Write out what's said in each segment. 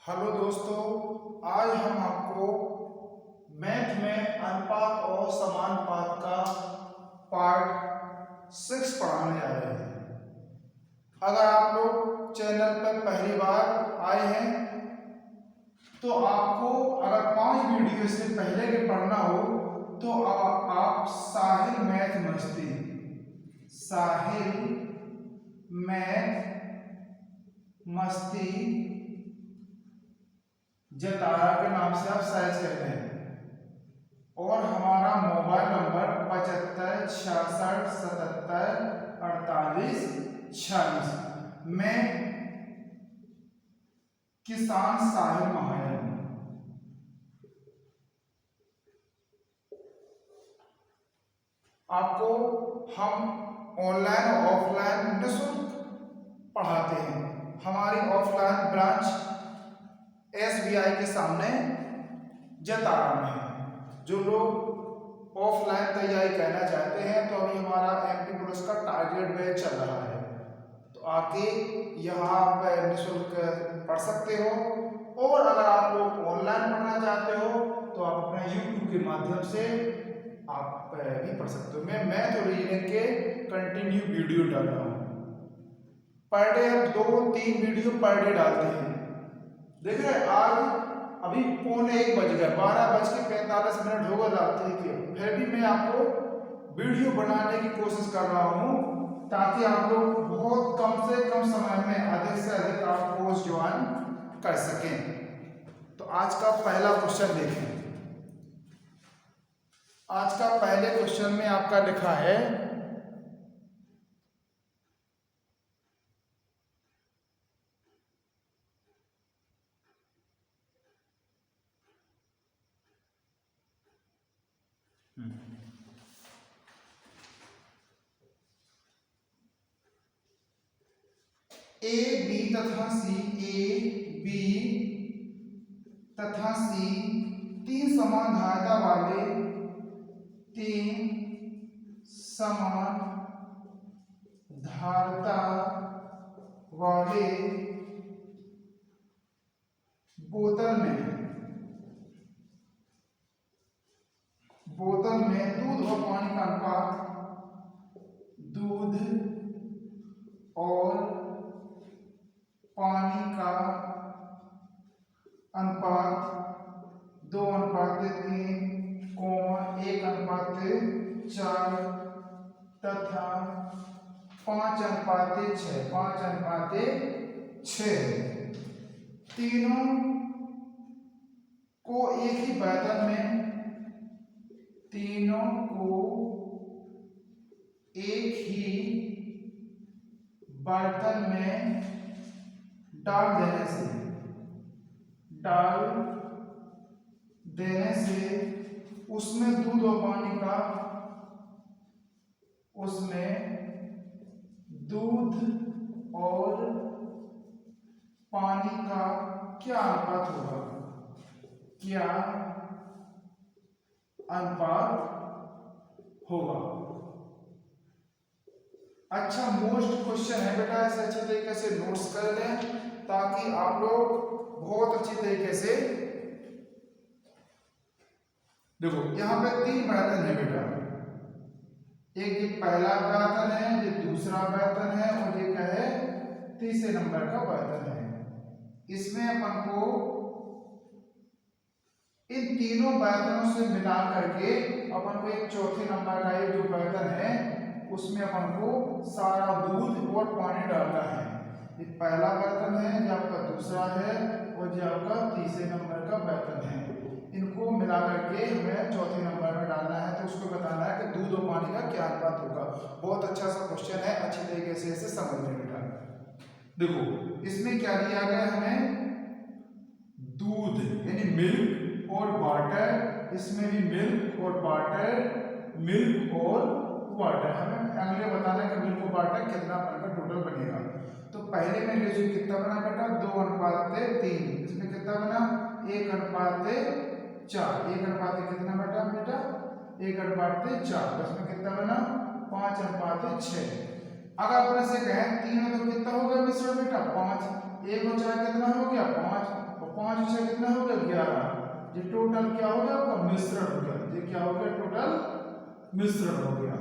Hello दोस्तों, आज हम आपको मैथ में अनुपात और समानुपात का पार्ट 6 पढ़ाने जा रहे हैं। अगर आप लोग चैनल पर पहली बार आए हैं तो आपको अगर 5 वीडियो से पहले के पढ़ना हो तो आप साहिल मैथ मस्ती जतारा के नाम से आप सर्च करते हैं और हमारा मोबाइल नंबर 75 66 77 48 46। मैं किसान साहिल महाजन। आपको हम ऑनलाइन और ऑफलाइन निःशुल्क पढ़ाते हैं। हमारी ऑफलाइन ब्रांच SBI के सामने जतारा में है। जो लोग ऑफलाइन तैयारी करना चाहते हैं तो अभी हमारा MP पुलिस का टारगेट बैच चल रहा है, तो आके यहाँ पर निःशुल्क पढ़ सकते हो। और अगर आप लोग ऑनलाइन पढ़ना चाहते हो तो आप अपने YouTube के माध्यम से आप भी पढ़ सकते हो। मैं मैथ और रीजनिंग के कंटिन्यू वीडियो डाल रहा हूँ। पर डे हम 2-3 वीडियो पर डे डालते हैं। देख रहे हैं, आज अभी 1:45 बज गए, 12:45 होगा रात्रि के, फिर भी मैं आपको वीडियो बनाने की कोशिश कर रहा हूँ ताकि आप लोग बहुत कम से कम समय में अधिक से अधिक आप कोर्स ज्वाइन कर सकें। तो आज का पहला क्वेश्चन देखें। आज का पहले क्वेश्चन में आपका लिखा है ए बी तथा सी तीन समान धारता वाले बोतल में दूध और पानी का अनुपात दूध और पानी का अनुपात 2:3, 1:4 तथा 5:6 तीनों को एक ही बर्तन में डाल देने से उसमें दूध और पानी का क्या अनुपात होगा। अच्छा मोस्ट क्वेश्चन है बेटा, ऐसे अच्छे तरीके से नोट्स कर लें ताकि आप लोग बहुत अच्छी तरीके से देखो। यहाँ पे 3 बर्तन है बेटा, एक ये पहला बर्तन है, ये दूसरा बर्तन है और ये क्या है, तीसरे नंबर का बर्तन है। इसमें अपन को इन तीनों बर्तनों से मिला करके अपन को एक चौथे नंबर का ये जो बर्तन है उसमें अपन को सारा दूध और पानी डालना है। ये पहला बर्तन है, ये आपका दूसरा है और ये आपका तीसरे नंबर का बर्तन है। इनको मिला करके हमें चौथे नंबर में डालना है, तो उसको बताना है कि दूध और पानी का क्या अनुपात होगा। बहुत अच्छा सा क्वेश्चन है, अच्छी तरीके से इसे समझ लें बेटा। देखो इसमें क्या दिया गया, हमें दूध यानी मिल्क और वाटर, इसमें भी मिल्क और वाटर हमें अगले बताना है कि मिल्क और वाटर कितना बनकर टोटल बनेगा। तो पहले में रेशियो कितना बना बेटा, 2:3। इसमें कितना बना, 1:4। 1:4 कितना बेटा 1:4। इसमें कितना बना, 5:6। अगर अपन से कहें 3 में तो कितना हो गया मिश्रण बेटा, 5। 1 और 4 कितना हो गया, 5 और 5 6 कितना हो गया 11। ये टोटल क्या हो गया आपका मिश्रण हो गया। ये क्या हो गया टोटल मिश्रण हो गया।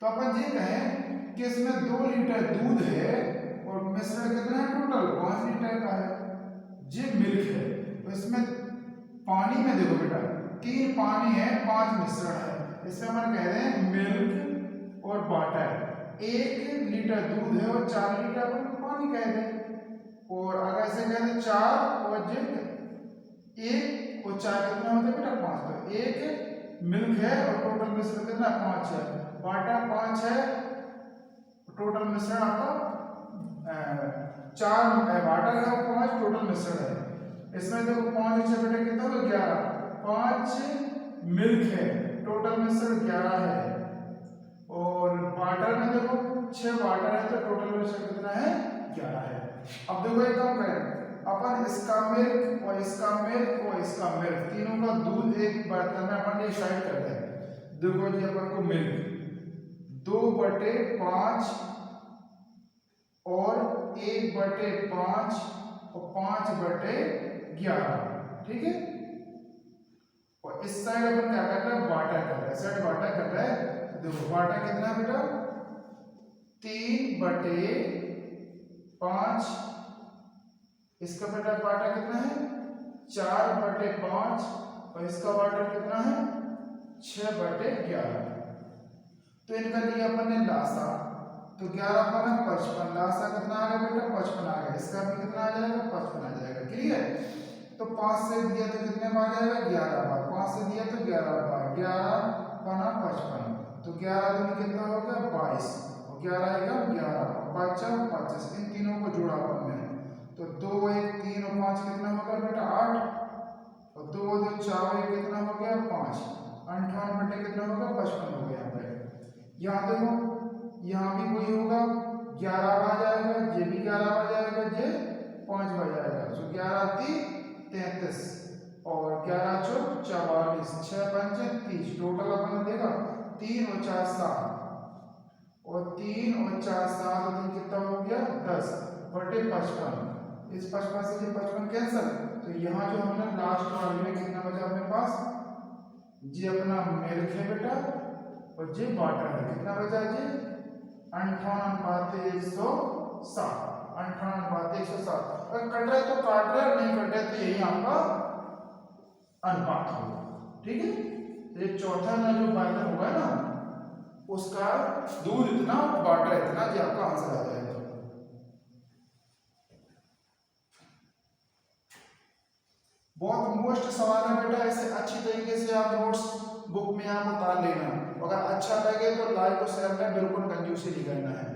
तो अपन ये कहें कि इसमें 2 लीटर दूध है और मिश्रण कितना है टोटल 5 लीटर का है। ये मिल्क है। तो इसमें पानी में देखो बेटा 3 पानी है 5 मिश्रण है। इसमें अपन कह रहे हैं मिल्क और वाटर। 1 लीटर दूध है और 4 लीटर अपन पानी कह दें। और अगर ऐसे कह दें 4 और 1 और 4 कितना होता है बेटा 5। तो 1 मिल्क है और टोटल मिश्रण कितना 5 है। वाटर 5 है टोटल मिश्रण आपका 4 वाटर है और 5 टोटल मिश्रण है। इसमें देखो 5 6 बेटा कितना हो गया 11। 5 मिल्क है टोटल मिश्रण 11 है। और वाटर में देखो 6 वाटर है तो टोटल मिश्रण कितना है 11 है। अब देखो एक काम करें अपन इसका मिल्क और इसका मिल्क और इसका मिल्क तीनों का दूध एक बर्तन में अपन डिसाइड कर दें। देखो जी अपन को मिल्क 2/5 और 1/5 और 5/11 ठीक है। और इस साइड अपन क्या कर रहे हैं वाटर कर रहे हैं। साइड वाटर कर रहे हैं। देखो वाटर कितना बेटा 3/5। इसका बेटा वाटर कितना है 4/5 और इसका वाटर कितना है 6/11। तो इनका लिया अपन ने लासा। तो 11 बना 55। लासा कितना आ गया बेटा 55 आ गया। इसका भी कितना आ जाएगा 55 आ जाएगा। क्लियर। तो 5 से दिया तो कितने में आ जाएगा 11 बार। 5 से दिया तो 11 बार 11 बना 55। तो 11 दूनी कितना हो गया 22 और 11 आएगा 11 और 5 25। इन तीनों को जोड़ा अपन ने तो 2 1 3 और 5 कितना हो गया बेटा 8 और 2 2 4 1 कितना हो गया 5। 58 बटे कितना हो गया 55 हो गया। यहाँ पे यहाँ देखो यहाँ भी वही होगा 11 आ जाएगा। ये भी 11 आ जाएगा। ये 5 आ जाएगा। तो 11 3 33 और 11 चौक 44 6 5 30। टोटल अपन देखा 3 और 4 7 और 3 और 4 7 और 3 कितना हो गया 10 बटे 55। इस 55 से ये 55 कैंसिल। तो यहाँ जो हमने लास्ट वाले में कितना बचा अपने पास ये अपना मिल्क है बेटा और ये वाटर है। कितना बचा जी 58/107। 58/107। अगर कट रहा है तो काट रहा है नहीं कट रहा है तो यही आपका अनुपात होगा। ठीक है। ये चौथा ना जो वाटर होगा ना उसका दूध इतना वाटर इतना जी आपका आंसर आ जाएगा। बहुत मोस्ट सवाल है बेटा। ऐसे अच्छी तरीके से आप नोट्स बुक में आप उतार लेना। अगर अच्छा लगे तो लाइक और शेयर में बिल्कुल कंजूसी नहीं करना है।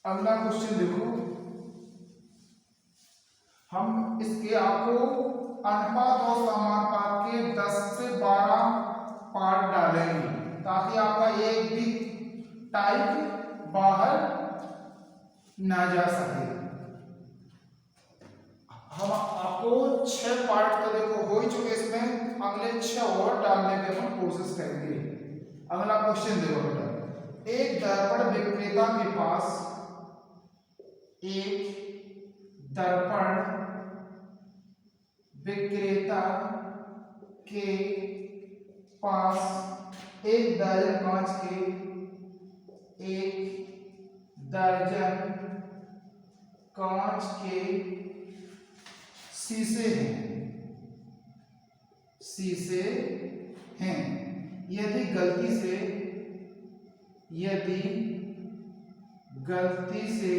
अगला क्वेश्चन देखो। हम इसके आपको अनुपात और समानुपात के 10 से 12 पार्ट डालेंगे ताकि आपका एक भी टाइप बाहर ना जा सके। हम आपको 6 पार्ट तो देखो हो ही चुके। इसमें अगले 6 और डालने की हम कोशिश करेंगे। अगला क्वेश्चन देखो बेटा। एक दर्पण विक्रेता के पास एक दर्पण विक्रेता के पास 1 दर्जन कांच के 1 दर्जन कांच के शीशे हैं। यदि गलती से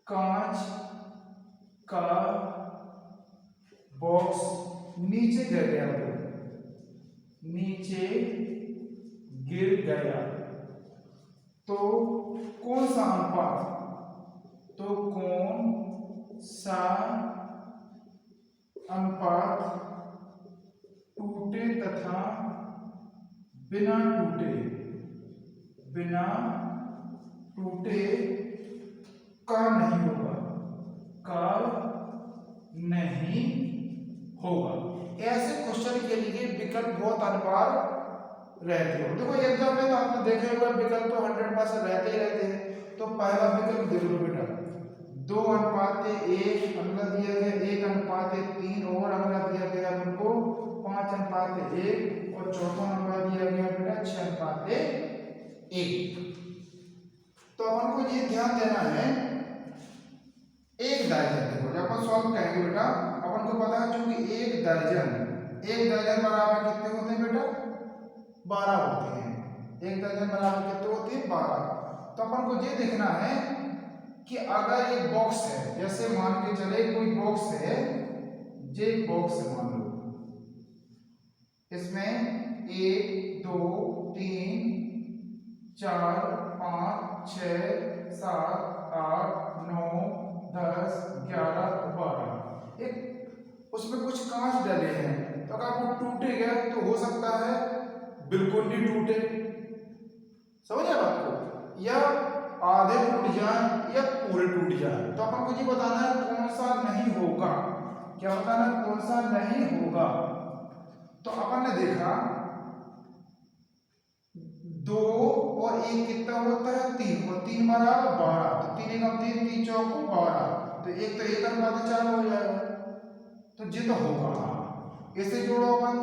कांच का बॉक्स नीचे गिर गया तो कौन सा अनुपात टूटे तथा बिना टूटे का नहीं होगा। ऐसे क्वेश्चन के लिए विकल्प बहुत अनिवार्य रहते हो। देखो एग्जाम में तो आपने देखे होगा विकल्प तो 100 हमारे पास रहते ही रहते हैं। तो पहला विकल्प देख लो बेटा, 2:1 अगला दिया गया 1:3 और अगला दिया गया हमको 5:1 और चौथा अगला दिया गया बेटा 6:1। तो अपन को ये ध्यान देना है, एक दर्जन देखो जब अपन सॉल्व करेंगे बेटा, अपन को पता है क्योंकि एक दर्जन बराबर कितने होते हैं बेटा, 12 होते हैं। एक दर्जन बराबर कितने होते हैं, 12। तो अपन को ये देखना है कि अगर एक बॉक्स है, जैसे मान के चले कोई बॉक्स है, ये बॉक्स है मान लो, इसमें 1 2 3 4 5 6 7 8 9 10 11 12, एक उसमें कुछ कांच डले हैं। तो अगर वो टूटेगा तो हो सकता है बिल्कुल नहीं टूटे, समझे बात को, या आधे टूट जाए या पूरे टूट जाए। तो अपन को ये बताना है कौन सा नहीं होगा, क्या बताना है कौन सा नहीं होगा। तो अपन ने देखा 2 और 1 कितना होता है, 3 और 3 बराबर 12। तो 3 एकम 3 3 चौको 12, तो 1 तो 1:4 हो जाएगा। तो ये तो होगा, इसे जोड़ो अपन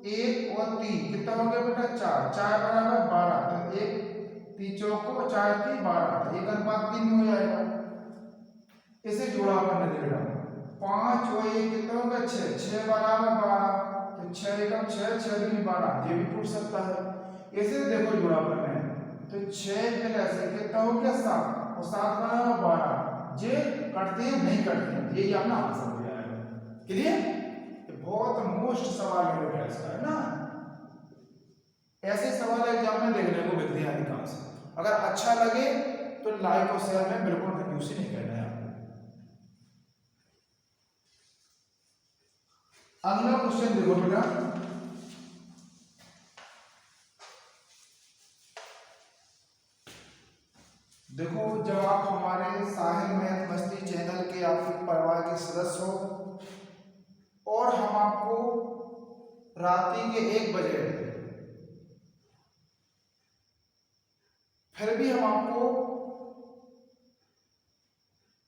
1 और 3 कितना हो गया बेटा 4, 4 बराबर 12। तो 1 3 चौको 4 3 12, तो 1:3 हो जाएगा। इसे जोड़ा अपन ने देखा 5 और 1 कितना होगा 6, 6 बराबर 12। तो 6 एकम 6 6 दूनी 12, ये भी टूट सकता है। इसे देखो जोड़ा अपन ने, तो 6 प्लस कितना हो गया 7 और 7 बराबर 12, ये कटते हैं नहीं कटते हैं, ये अपना आंसर हो जाएगा। क्लियर, बहुत मोस्ट सवाल है बेटा इसका, है ना। ऐसे सवाल एग्जाम में देखने को मिलते हैं अधिकांश। अगर अच्छा लगे तो लाइक और शेयर में बिल्कुल कंफ्यूज नहीं करना है आपको। अगला क्वेश्चन देखो बेटा, देखो जब आप हमारे साहिल मैथ मस्ती चैनल के आपके परिवार के सदस्य हो और हम आपको रात्रि के 1 बजे फिर भी हम आपको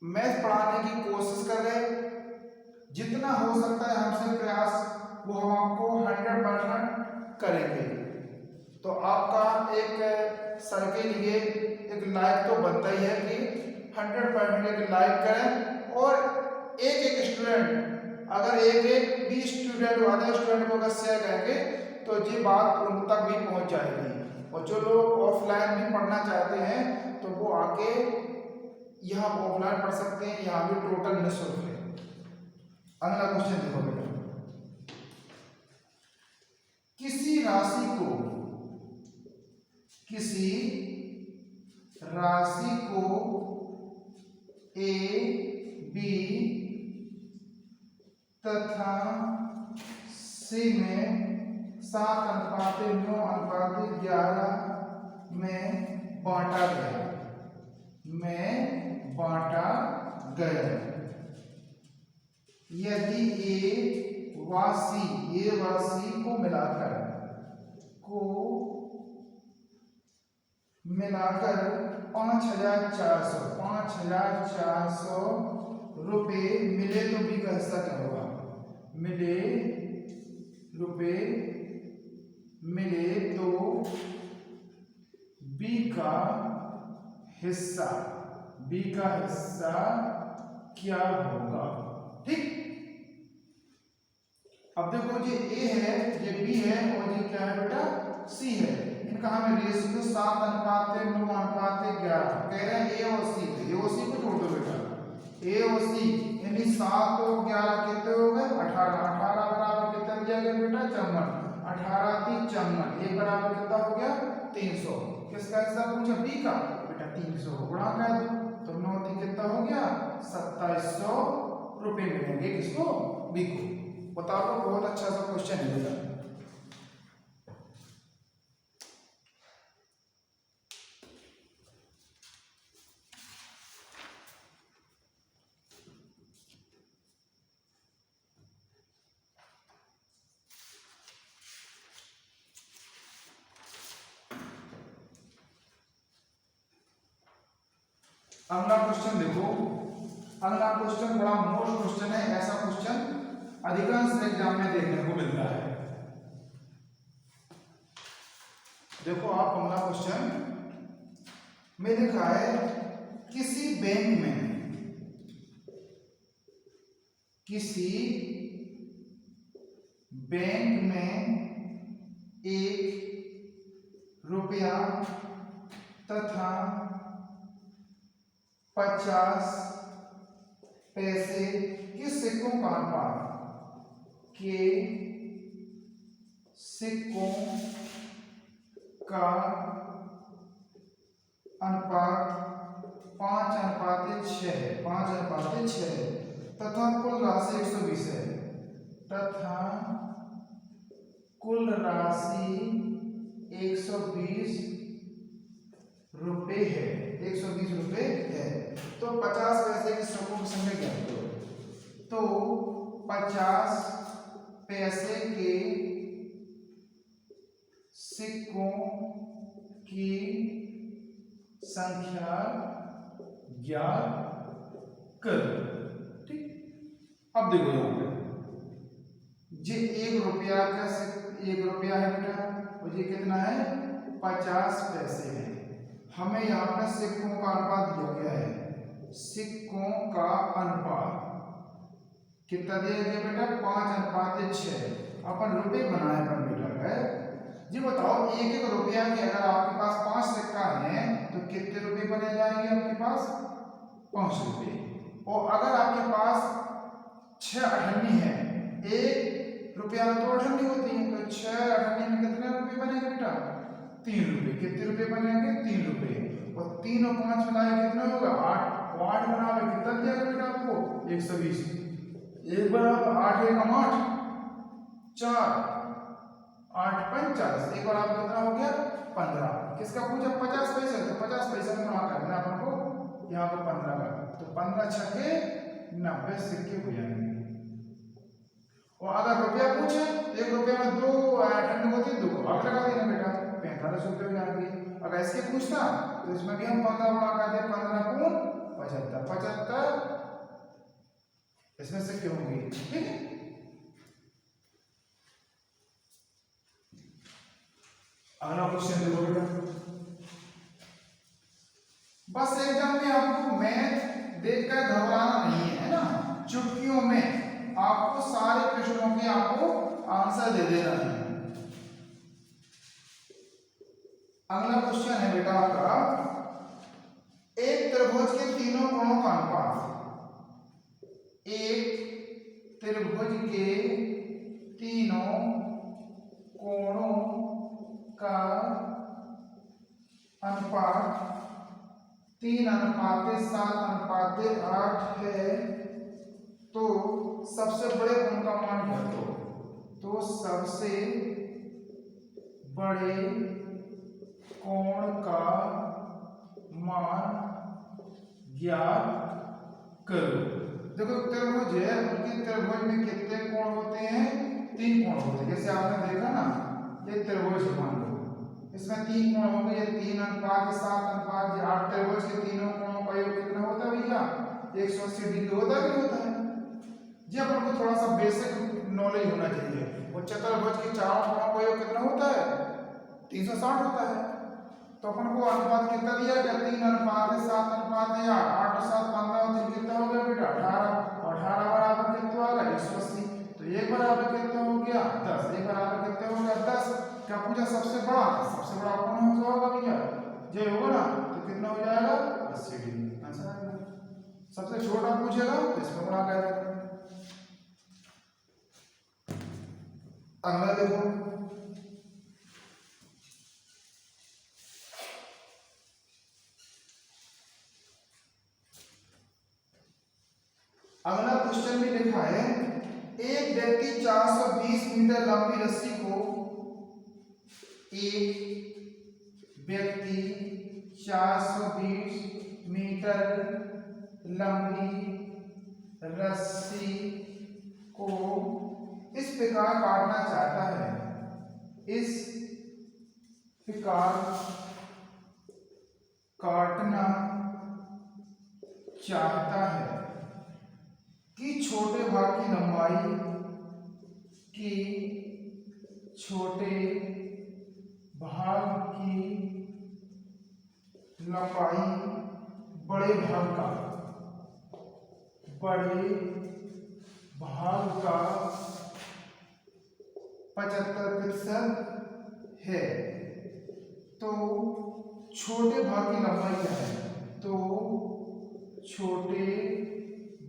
मैथ पढ़ाने की कोशिश कर रहे हैं, जितना हो सकता है हमसे प्रयास वो हम आपको 100% करेंगे। तो आपका एक सर के लिए एक लाइक तो बनता ही है कि 100% एक लाइक करें, और एक स्टूडेंट अगर एक भी स्टूडेंट अदर स्टूडेंट को अगर शेयर करेंगे तो ये बात उन तक भी पहुंच जाएगी। और जो लोग ऑफलाइन भी पढ़ना चाहते हैं तो वो आके यहाँ ऑफलाइन पढ़ सकते हैं, यहाँ भी टोटल निःशुल्क है। अगला क्वेश्चन देखो बेटा, किसी राशि को A B तथा C में 7:9:11 में बांटा गया। यदि A वासी को मिलाकर 5,400 रुपए मिले तो B का हिस्सा क्या होगा, मिले तो B का हिस्सा क्या होगा। ठीक, अब देखो ये A है, ये B है और ये क्या है बेटा C है। इनका हमें रेशियो 7:9:11 कह रहे हैं A और C, तो A और C को जोड़ दो बेटा, A और C यानी 7 और 11 कितने हो गए 18, 18 बराबर कितना दिया गया बेटा 54, 18 3 54, 1 बराबर कितना हो गया 300। किसका हिस्सा पूछा B का, बेटा 300 गुणा कर दो तो 9 3 कितना हो गया 2700 रुपए मिलेंगे किसको, B को। बताओ, बहुत अच्छा सा क्वेश्चन है बेटा। अगला क्वेश्चन देखो, अगला क्वेश्चन बड़ा मोस्ट क्वेश्चन है। ऐसा क्वेश्चन अधिकांश एग्जाम में देखने को मिलता है। देखो आप, अगला क्वेश्चन में लिखा है किसी बैंक में ₹1 तथा 50 पैसे के सिक्कों का अनुपात का अनुपात 5:6 है, 5:6 है तथा कुल राशि 120 है, तथा कुल राशि 120 रुपए है, 120 रुपए है। तो 50 पैसे की सिक्कों की संख्या ज्ञात करो। तो 50 पैसे के सिक्कों की संख्या ज्ञात करो। ठीक, अब देखो यहाँ पे ये ₹1 का ₹1 है बेटा, और ये कितना है 50 पैसे है। हमें यहाँ पे सिक्कों का अनुपात दिया गया है। सिक्कों का अनुपात कितना दिया गया बेटा 5:6। अपन रुपए बनाए पर बेटा है। जी बताओ, ₹1 के अगर आपके पास 5 सिक्का है तो कितने रुपए बने जाएंगे आपके पास? 5 रुपए। और अगर आपके पास 6 अठन्नी है, ₹1 में तो अठन्नी होती है, तो 6 अठन्नी में कितने रुपए बनेंगे बेटा? 3 रुपए। कितने रुपए बनेंगे? 3 रुपए। और 3 और 5 मिलाए कितना होगा? 8। 8 बराबर कितना दिया गया बेटा आपको? 120। 1 बराबर 8 एकम 8, 4, 8 पंच 40। 1 बराबर कितना हो गया? 15। किसका पूछा? 50 पैसे। तो 50 पैसे में गुणा करना अपन को यहाँ पर 15 का। तो 15 छक्के 90 सिक्के हो जाएंगे। और अगर रुपया पूछे, ₹1 में 2 अठन्नी होती है, 2 को भाग लगा देना बेटा, 45 रुपये हो जाएंगे। अगर इसके पूछता तो इसमें भी हम 15 गुणा कर दे, 15 गुण 75, 75 इसमें सिक्के होंगे। ठीक है, अगला क्वेश्चन देखो बेटा। बस एग्जाम में आपको मैथ देखकर घबराना नहीं है ना। चुटकियों में आपको सारे प्रश्नों के आपको आंसर दे देना है। अगला क्वेश्चन है बेटा आपका, एक त्रिभुज के तीनों कोणों का अनुपात। एक त्रिभुज के तीनों कोणों का अनुपात 3:7:8 है। तो सबसे बड़े कोण का मान ज्ञात करो। तो सबसे बड़े कोण का मान ज्ञात करो। देखो त्रिभुज है, उनके त्रिभुज में कितने कोण होते हैं? 3 कोण होते हैं। जैसे आपने देखा ना, ये त्रिभुज मान लो, इसमें 3 कोण होंगे। ये 3:7:8 त्रिभुज के तीनों कोणों का योग कितना होता है भैया? 180 डिग्री होता है कि होता है? जी अपन को थोड़ा सा बेसिक नॉलेज होना चाहिए। और चतुर्भुज के चारों कोणों का योग कितना होता है? 360 होता है। तो अपन को अनुपात कितना दिया गया? 3:7:8। 8 और 7 15, तो कितना हो गया बेटा? 18। और 18 बराबर कितना होगा? 180। तो 1 बराबर कितना हो गया? 10। 1 बराबर कितना हो गया? 10। क्या पूछा? सबसे बड़ा। सबसे बड़ा कौन होगा भैया? जो होगा ना, तो कितना हो जाएगा? 80 डिग्री आंसर आएगा। सबसे छोटा पूछेगा तो इसमें गुणा करेगा। अगला देखो, अगला क्वेश्चन में लिखा है, एक व्यक्ति 420 मीटर लंबी रस्सी को 420 मीटर लंबी रस्सी को इस प्रकार काटना चाहता है। इस प्रकार काटना चाहता है कि छोटे भाग की लंबाई छोटे भाग की लंबाई बड़े भाग का 75% है। तो छोटे भाग की लंबाई क्या है? तो छोटे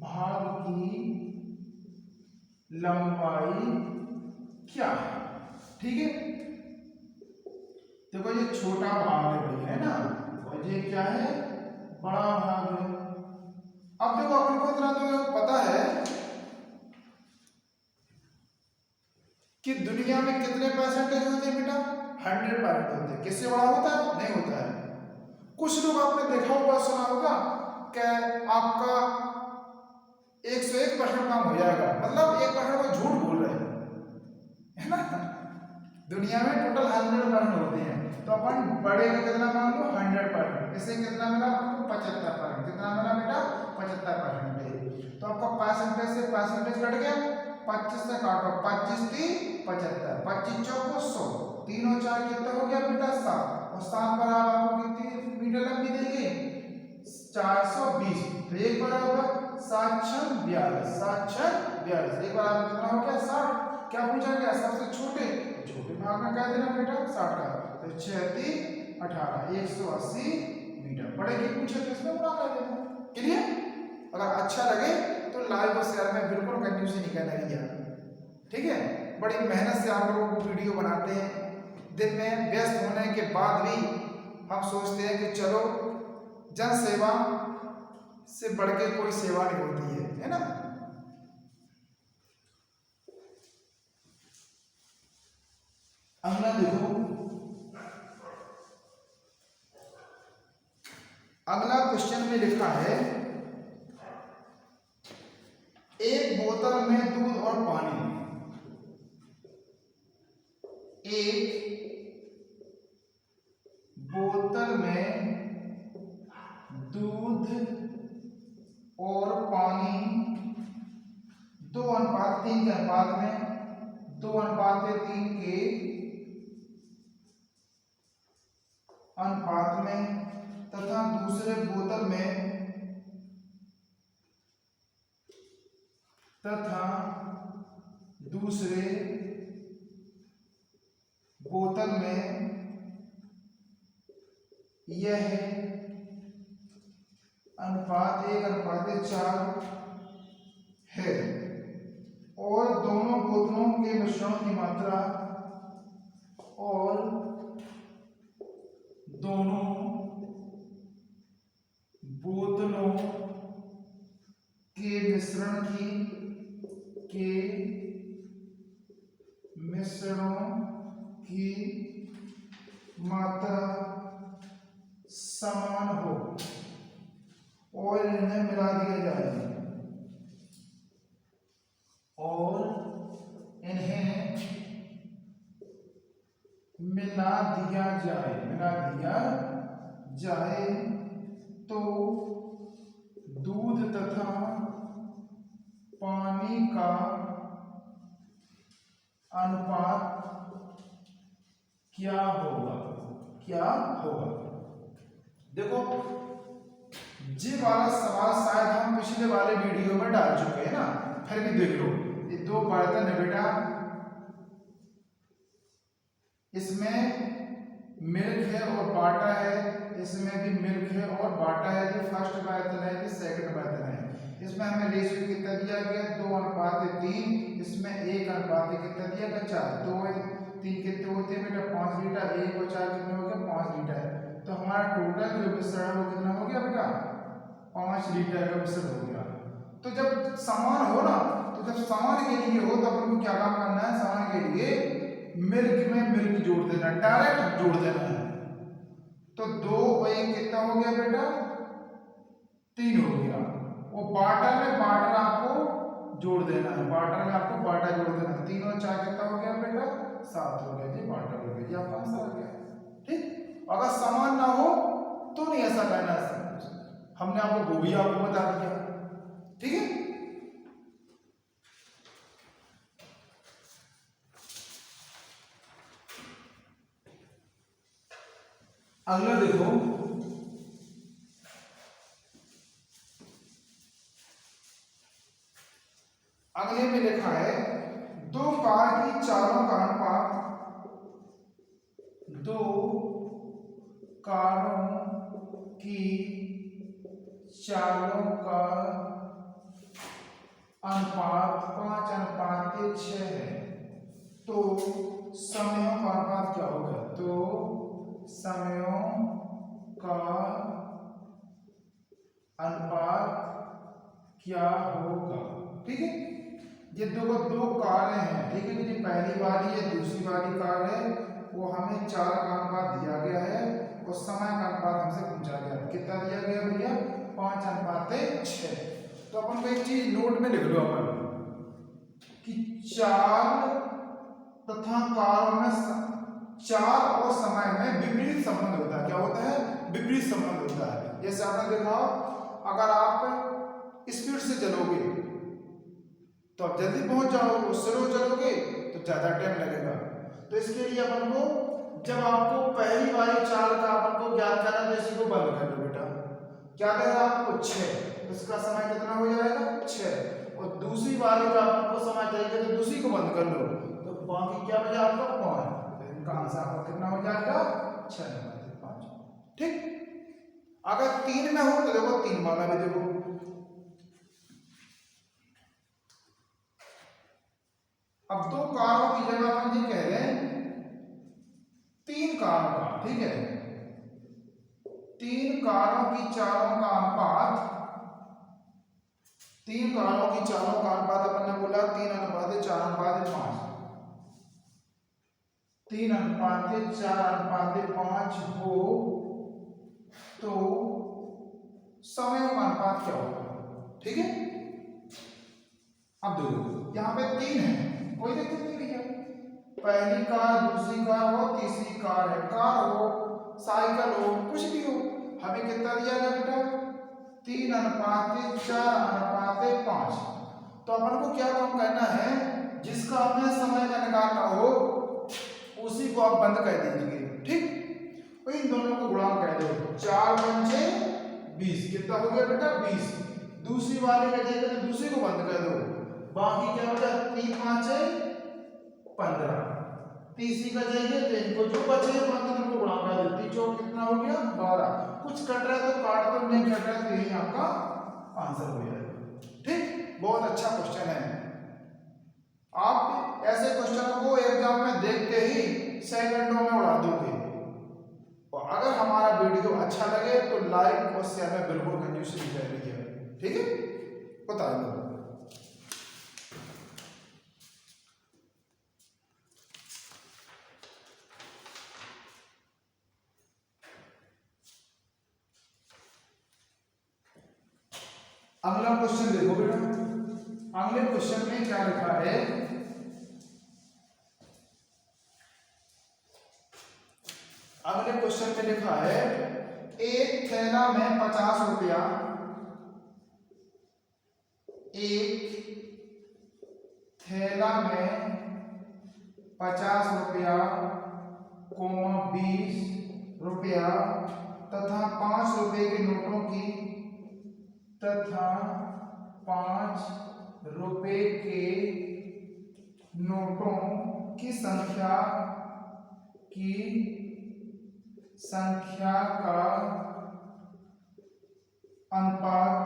भाग की लंबाई क्या है? ठीक है, देखो ये छोटा भाग है भैया, है ना, और ये क्या है? बड़ा भाग है। अब देखो अपन को इतना तो पता है कि दुनिया में कितने परसेंटेज होते हैं बेटा? 100% होते हैं। किससे बड़ा होता है? नहीं होता है। कुछ लोग आपने देखा होगा, सुना होगा कि आपका 101% काम हो जाएगा, मतलब 1% वो झूठ बोल रहे हैं, है ना। दुनिया में टोटल 100% होते हैं, तो अपन बड़े का कितना मान लो? 100%। इससे कितना मिला आपको? 75%। कितना मिला बेटा? 75%। तो आपका परसेंटेज से परसेंटेज कट गया, 25 से काटो, 25 3 75, 25 चौको 100, 3 और 4 कितना हो गया बेटा? 7, और 7 बराबर आपको कितनी मीटर लंबी देगी? 420। तो एक बराबर 7 6 42, 7 6 42, एक बराबर कितना हो गया? 60। क्या पूछा गया? सबसे छोटे भाग में क्या देना बेटा? 60 का। तो 6 3 18, 180 मीटर। बड़े की पूछे तो इसमें गुणा कर देना। क्लियर? अगर अच्छा लगे तो लाइक और शेयर में बिल्कुल कंफ्यूजन नहीं करना भैया, ठीक है। बड़ी मेहनत से आप लोगों को वीडियो बनाते हैं, दिन में व्यस्त होने के बाद भी हम सोचते हैं कि चलो जन सेवा से बढ़ के कोई सेवा नहीं होती है ना। अगला देखो, अगला क्वेश्चन में लिखा है एक बोतल में दूध और पानी, एक बोतल में दूध और पानी 2:3 के अनुपात में, 2:3 के अनुपात में, तथा दूसरे बोतल में यह अनुपात 1:4 है, और दोनों बोतलों के मिश्रण की मात्रा, और दोनों बोतलों के मिश्रणों की मात्रा समान हो और इन्हें मिला दिया जाए, मिला दिया जाए तो दूध तथा पानी का अनुपात क्या होगा? देखो ये वाला सवाल शायद हम पिछले वाले वीडियो में डाल चुके हैं ना, फिर भी देख लो। ये 2 बर्तन है बेटा, इसमें मिल्क है और बाटा है, इसमें भी मिल्क है और बाटा है। ये फर्स्ट बर्तन है, ये सेकंड बर्तन है। इसमें हमें रेशियो कितना दिया गया? 2:3। इसमें 1:4 कितना दिया गया? 4। 2 3 कितने होते हैं बेटा? 5 लीटर। 1 और 4 कितने हो गए? 5 लीटर। तो हमारा टोटल जो मिश्रण है वो कितना हो गया बेटा? 5 लीटर का मिश्रण हो गया। तो जब समान हो ना, तो जब समान के लिए हो तो अपन को क्या काम करना है? समान के लिए मिल्क में मिल्क जोड़ देना, डायरेक्ट जोड़ देना है। तो 2 और 1 कितना हो गया बेटा? 3 हो गया। वो बाटर में बाटर आपको जोड़ देना है, बाटर में आपको बाटा जोड़ देना है। 3 और 4 कितना हो गया बेटा? 7 हो गया जी, बाटर हो गया। ये आपका आंसर आ गया। ठीक, अगर समान ना हो तो नहीं ऐसा करना है। हमने आपको वो भी आपको बता दिया। ठीक है, अगला देखो, अगले में लिखा है दो कार की चालों का अनुपात, दो कारों की चालों का अनुपात 5:6 है, तो समयों का अनुपात क्या होगा? तो समयों का अनुपात क्या होगा? ठीक है, ये दो कारें हैं, ठीक है, जो पहली वाली है दूसरी वाली कार है, वो हमें 4 का अनुपात दिया गया है और समय का अनुपात हमसे पूछा गया, कितना दिया गया भैया? 5:6। तो अपन को एक चीज नोट में लिख लो अपन कि चाल तथा कारों में चाल और समय में विपरीत संबंध होता है। क्या होता है? विपरीत संबंध होता है। जैसे आपने देखा, अगर आप स्पीड से चलोगे तो आप जल्दी पहुंच जाओगे, स्लो चलोगे तो ज्यादा टाइम लगेगा। तो इसके लिए अपन को, जब आपको पहली वाली चाल का अपन को ज्ञात करना, तो इसी को बंद कर लो बेटा। क्या देगा आपको? 6, तो इसका समय कितना हो जाएगा? 6। और दूसरी वाली का अपन को समय चाहिए तो दूसरी को बंद कर लो, तो बाकी क्या बचा आपका? 5। तो इनका आंसर आपका कितना हो जाएगा? 6/5। ठीक, अगर 3 में हो तो देखो 3 वाला भी देखो, अब 2 कारों की जगह अपन ये कह रहे हैं 3 कारों का। ठीक है, 3 कारों की चालों का अनुपात, 3 कारों की चालों का अनुपात अपन ने बोला 3:4:5, 3:4:5 हो तो समयों का अनुपात क्या होगा? ठीक है, अब देखो यहाँ पे 3 है, कोई दिक्कत नहीं भैया, पहली कार, दूसरी कार हो, तीसरी कार है, कार हो, साइकिल हो, कुछ भी हो, हमें कितना दिया गया बेटा? 3:4:5। तो अपन को क्या काम करना है? जिसका हमें समय का निकालना हो उसी को आप बंद कर दीजिए। ठीक, तो इन दोनों को गुणा कर दो, 4×5 = 20। कितना हो गया बेटा? 20। दूसरी वाले का जाएगा तो दूसरी को बंद कर दो, बाकी क्या बचा? 3×5 = 15। तीसरी का जाएंगे तो इनको जो बचे 15 को गुणा कर दो, 3×4 कितना हो गया? 12। कुछ कट रहा है तो काट दो, नहीं कट रहा है तो यही आपका आंसर हो जाएगा। ठीक, बहुत अच्छा क्वेश्चन है। आप ऐसे क्वेश्चनों को एग्जाम में देखते ही सेकंडों में उड़ा दोगे। और अगर हमारा वीडियो अच्छा लगे तो लाइक और शेयर में बिल्कुल कंजूसी नहीं करिए। ठीक है, बता दो। अगला क्वेश्चन देखो बेटा, अगले क्वेश्चन में क्या लिखा है? अगले क्वेश्चन में लिखा है एक थैला में 50 रुपया, एक थैला में 50 रुपया, 20 रुपया तथा 5 रुपए के नोटों की, तथा 5 रुपए के नोटों की संख्या का अनुपात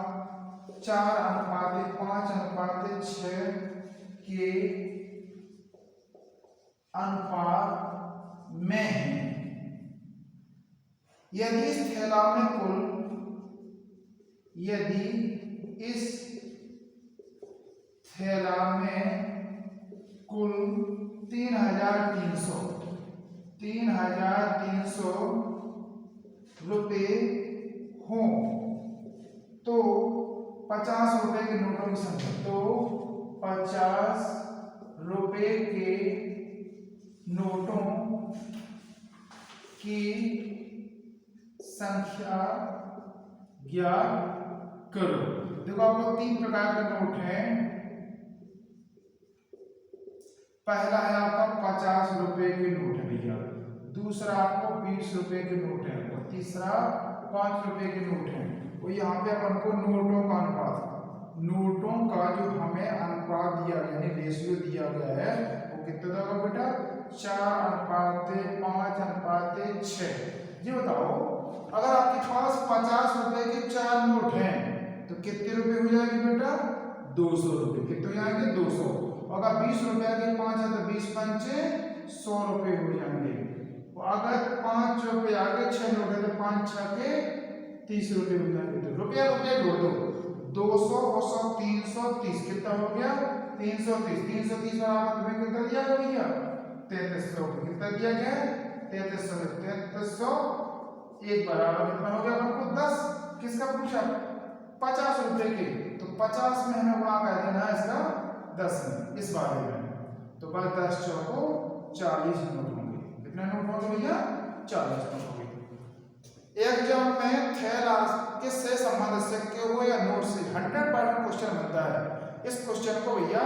4:5:6 के अनुपात में है। यदि इस थैला में कुल 3,300 रुपए हों तो 50 रुपए के नोटों की संख्या, तो 50 रुपए के नोटों की संख्या ज्ञात करो। देखो आपको 3 प्रकार के नोट हैं। पहला है आपका 50 रुपए के नोट है भैया, दूसरा आपको 20 रुपए के नोट है और तीसरा 5 रुपए के नोट है। तो यहाँ पे अपन को नोटों का अनुपात, नोटों का जो हमें अनुपात दिया गया यानी रेशियो दिया गया है वो कितना होगा बेटा, 4:5:6। ये बताओ अगर आपके पास 50 रुपए के 4 नोट हैं तो कितने रुपए हो जाएंगे बेटा, 200 रुपए। कितने हो जाएंगे, 200। अगर 20 रुपए के 5 है तो 20 पंचे 100 रुपए हो जाएंगे। अगर 5 रुपए आगे 6 नोट है तो 5 छके 30 रुपए हो जाएंगे। तो रुपया रुपया जोड़ दो, 200 और 100 330, कितना हो गया, 330। 330 बराबर तुम्हें कितना दिया गया भैया, 3300। कितना दिया गया, 3300। 3300 एक बराबर कितना हो गया हमको 10। किसका पूछा, 50 रुपए के। तो 50 में हमें वहां कह देना है इसका 10 में, इस बारे में। तो बस 10 चौको 40 नोट होंगे। कितने नोट होंगे भैया, 40 नोट होंगे। एग्जाम में थैला किससे संबंधित, सिक्के हो या नोट से, 100% क्वेश्चन बनता है। इस क्वेश्चन को भैया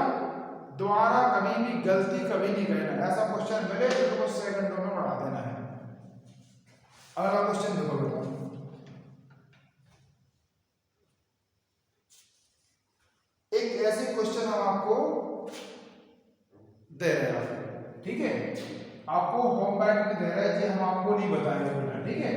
द्वारा कभी भी गलती कभी नहीं कहना। ऐसा क्वेश्चन मिले तो सेकंडों में बढ़ा देना है। अगला क्वेश्चन देखो बेटा, एक ऐसे क्वेश्चन हम आपको दे रहे हैं, ठीक है, आपको होमवर्क में दे रहे हैं, हम आपको नहीं बताएंगे बेटा, ठीक है।